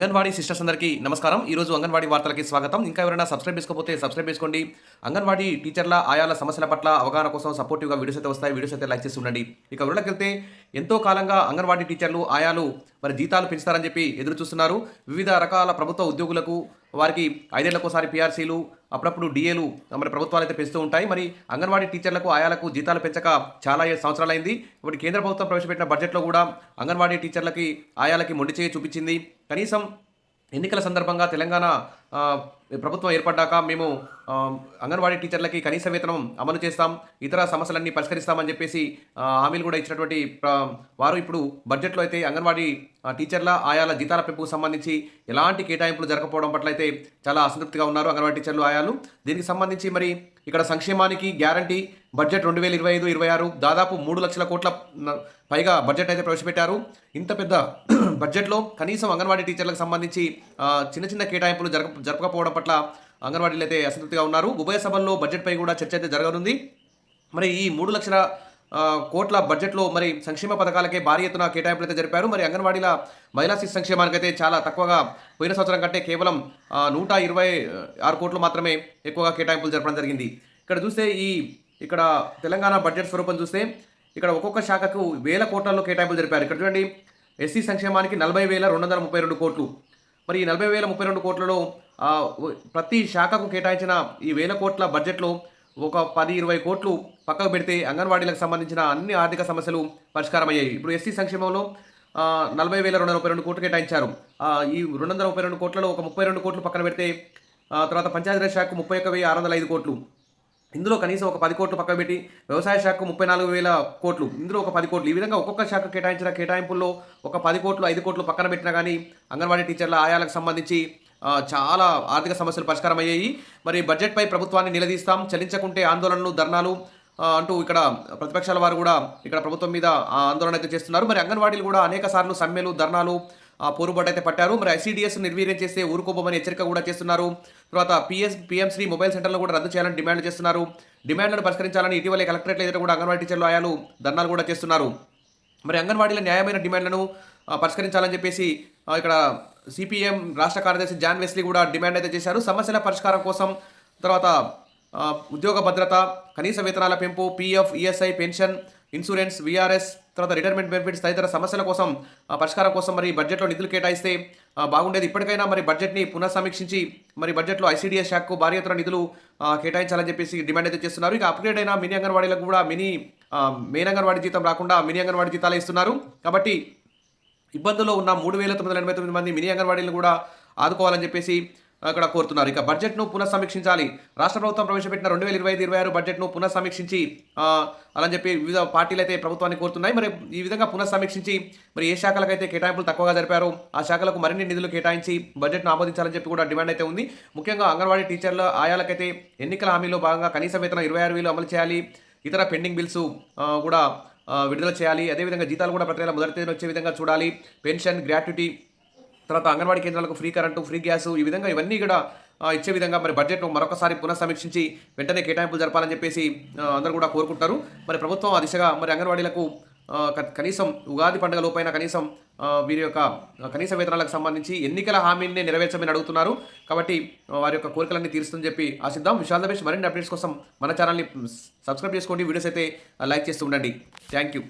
Anganwadi sisters అందరికీ నమస్కారం. ఈరోజు అంగన్వాడీ వార్తలకి స్వాగతం. ఇంకా ఎవరైనా సబ్స్క్రైబ్ చేసుకోకపోతే సబ్స్క్రైబ్ చేసుకోండి. అంగన్వాడీ టీచర్ల ఆయాల సమస్యల పట్ల అవగాహన కోసం సపోర్టివ్‌గా వీడియోస్ అయితే వస్తాయి. వీడియోస్ అయితే లైక్ చేసి ఉండండి. ఇక వివరాలకెళ్తే ఎంతో కాలంగా అంగన్వాడీ టీచర్లు, ఆయాలు మరి జీతాలు పెంచుతారని చెప్పి ఎదురు చూస్తున్నారు. వివిధ రకాల ప్రభుత్వ ఉద్యోగులకు వారికి 5 ఏళ్లకోసారి పీఆర్సీలు, అప్పుడప్పుడు డీఏలు మరి ప్రభుత్వాలైతే పెంచుతూ ఉంటాయి. మరి అంగన్వాడీ టీచర్లకు, ఆయాలకు జీతాలు పెంచక చాలా సంవత్సరాలైంది. ఇప్పుడు కేంద్ర ప్రభుత్వం ప్రవేశపెట్టిన బడ్జెట్‌లో కూడా అంగన్వాడీ టీచర్లకి, ఆయాలకి మొండి చేయి చూపించింది. కనీసం ఎన్నికల సందర్భంగా తెలంగాణ ప్రభుత్వం ఏర్పడ్డాక మేము అంగన్వాడీ టీచర్లకి కనీస వేతనం అమలు చేస్తాం, ఇతర సమస్యలన్నీ పరిష్కరిస్తామని చెప్పేసి హామీలు కూడా ఇచ్చినటువంటి వారు ఇప్పుడు బడ్జెట్లో అయితే అంగన్వాడీ టీచర్ల, ఆయాల జీతాల పెంపుకు సంబంధించి ఎలాంటి కేటాయింపులు జరగకపోవడం పట్ల అయితే చాలా అసంతృప్తిగా ఉన్నారు అంగన్వాడీ టీచర్లు, ఆయాలు. దీనికి సంబంధించి మరి ఇక్కడ సంక్షేమానికి గ్యారంటీ బడ్జెట్ 2025-26 దాదాపు 3 లక్షల కోట్ల పైగా బడ్జెట్ అయితే ప్రవేశపెట్టారు. ఇంత పెద్ద బడ్జెట్లో కనీసం అంగన్వాడీ టీచర్లకు సంబంధించి చిన్న చిన్న కేటాయింపులు జరపకపోవడం పట్ల అంగన్వాడీలు అయితే అసంతృప్తిగా ఉన్నారు. ఉభయ సభల్లో బడ్జెట్పై కూడా చర్చ అయితే జరగనుంది. మరి ఈ 3 లక్షల కోట్ల బడ్జెట్లో మరి సంక్షేమ పథకాలకే భారీ ఎత్తున కేటాయింపులు అయితే జరిపారు. మరి అంగన్వాడీల మహిళా శిశు సంక్షేమానికి అయితే చాలా తక్కువగా, పోయిన సంవత్సరం కంటే కేవలం 126 కోట్లు మాత్రమే ఎక్కువగా కేటాయింపులు జరపడం జరిగింది. ఇక్కడ చూస్తే ఇక్కడ తెలంగాణ బడ్జెట్ స్వరూపం చూస్తే ఇక్కడ ఒక్కొక్క శాఖకు వేల కోట్లలో కేటాయింపులు జరిపారు. ఇక్కడ చూడండి, ఎస్సీ సంక్షేమానికి 40,232 కోట్లు. మరి ఈ 40,032 కోట్లలో ప్రతి శాఖకు కేటాయించిన ఈ వేల కోట్ల బడ్జెట్లో ఒక 10-20 కోట్లు పక్కకు పెడితే అంగన్వాడీలకు సంబంధించిన అన్ని ఆర్థిక సమస్యలు పరిష్కారం అయ్యాయి. ఇప్పుడు ఎస్సీ సంక్షేమంలో 40,232 కోట్లు కేటాయించారు. ఈ 232 కోట్లలో ఒక 32 కోట్లు పక్కన పెడితే తర్వాత పంచాయతీరాజ్ శాఖకు 31,605 కోట్లు. ఇందులో కనీసం ఒక 10 కోట్లు పక్కన పెట్టి వ్యవసాయ శాఖకు 34,000 కోట్లు, ఇందులో ఒక 10 కోట్లు. ఈ విధంగా ఒక్కొక్క శాఖ కేటాయించిన కేటాయింపుల్లో ఒక 10 కోట్లు, 5 కోట్లు పక్కన పెట్టినా కానీ అంగన్వాడీ టీచర్ల, ఆయాలకు సంబంధించి చాలా ఆర్థిక సమస్యలు పరిష్కారం అయ్యాయి. మరి బడ్జెట్పై ప్రభుత్వాన్ని నిలదీస్తాం, చలించకుంటే ఆందోళనలు, ధర్నాలు అంటూ ఇక్కడ ప్రతిపక్షాల వారు కూడా ఇక్కడ ప్రభుత్వం మీద ఆందోళన అయితే చేస్తున్నారు. మరి అంగన్వాడీలు కూడా అనేక సార్లు సమ్మెలు, ధర్నాలు, పోరుబాటు అయితే పట్టారు. మరి ఐసీడీఎస్ నిర్వీర్యం చేస్తే ఊరుకోబోమని హెచ్చరిక కూడా చేస్తున్నారు. తర్వాత పీఎంశ్రీ మొబైల్ సెంటర్లు కూడా రద్దు చేయాలని డిమాండ్ చేస్తున్నారు. డిమాండ్లను పరిష్కరించాలని ఇటీవలే కలెక్టరేట్ల ఎదుట కూడా అంగన్వాడీ టీచర్లు, ఆయాలు ధర్నాలు కూడా చేస్తున్నారు. మరి అంగన్వాడీల న్యాయమైన డిమాండ్లను పరిష్కరించాలని చెప్పేసి ఇక్కడ సిపిఎం రాష్ట్ర కార్యదర్శి జాన్ వెస్లీ కూడా డిమాండ్ అయితే చేశారు. సమస్యల పరిష్కారం కోసం తర్వాత ఉద్యోగ భద్రత, కనీస వేతనాల పెంపు, PF, ESI, pension, insurance, VRS, తర్వాత రిటైర్మెంట్ బెనిఫిట్స్ తదితర సమస్యల కోసం పరిష్కారం కోసం మరి బడ్జెట్లో నిధులు కేటాయిస్తే బాగుండేది. ఇప్పటికైనా మరి బడ్జెట్ని పునఃసమీక్షించి మరి బడ్జెట్లో ఐసీడీఎస్ శాఖకు భారీ ఎత్తున నిధులు కేటాయించాలని చెప్పేసి డిమాండ్ అయితే చేస్తున్నారు. ఇక అప్గ్రేడ్ అయిన మినీ అంగన్వాడీలకు కూడా మెయిన్ అంగన్వాడీ జీతం రాకుండా మినీ అంగన్వాడీ జీతాలే ఇస్తున్నారు. కాబట్టి ఇబ్బందుల్లో ఉన్న 3,989 మంది మినీ అంగన్వాడీలను కూడా ఆదుకోవాలని చెప్పేసి అక్కడ కోరుతున్నారు. ఇక బడ్జెట్ను పునఃసమీక్షించాలి. రాష్ట్ర ప్రభుత్వం ప్రవేశపెట్టిన 2025-26 బడ్జెట్ను పునఃసమీక్షించి అని చెప్పి వివిధ పార్టీలు అయితే ప్రభుత్వాన్ని కోరుతున్నాయి. మరి ఈ విధంగా పునఃసమీక్షించి మరి ఏ శాఖలకైతే కేటాయింపులు తక్కువగా జరిపారో ఆ శాఖలకు మరిన్ని నిధులు కేటాయించి బడ్జెట్ను ఆమోదించాలని చెప్పి కూడా డిమాండ్ అయితే ఉంది. ముఖ్యంగా అంగన్వాడీ టీచర్ల, ఆయాలకైతే ఎన్నికల హామీలో భాగంగా కనీస వేతనం 26,000 అమలు చేయాలి. ఇతర పెండింగ్ బిల్స్ కూడా విడుదల చేయాలి. అదేవిధంగా జీతాలు కూడా ప్రతి నెల మొదటి తేదీన వచ్చే విధంగా చూడాలి. పెన్షన్, గ్రాట్యుటీ, తర్వాత అంగన్వాడీ కేంద్రాలకు ఫ్రీ కరెంటు, ఫ్రీ గ్యాసు, ఈ విధంగా ఇవన్నీ కూడా ఇచ్చే విధంగా మరి బడ్జెట్ను మరొకసారి పునఃసమీక్షించి వెంటనే కేటాయింపులు జరపాలని చెప్పేసి అందరూ కూడా కోరుకుంటారు. మరి ప్రభుత్వం ఆ దిశగా మరి అంగన్వాడీలకు కనీసం ఉగాది పండుగ లోపైన కనీసం వీరి యొక్క కనీస వేతనాలకు సంబంధించి ఎన్నికల హామీని నెరవేర్చమని అడుగుతున్నారు. కాబట్టి వారి యొక్క కోరికలన్నీ తీరుస్తుందని చెప్పి ఆశిద్దాం. Vishal the best. మరిన్ని అప్డేట్స్ కోసం మన ఛానల్ని సబ్స్క్రైబ్ చేసుకోండి, వీడియోస్ అయితే లైక్ చేస్తూ ఉండండి. Thank you.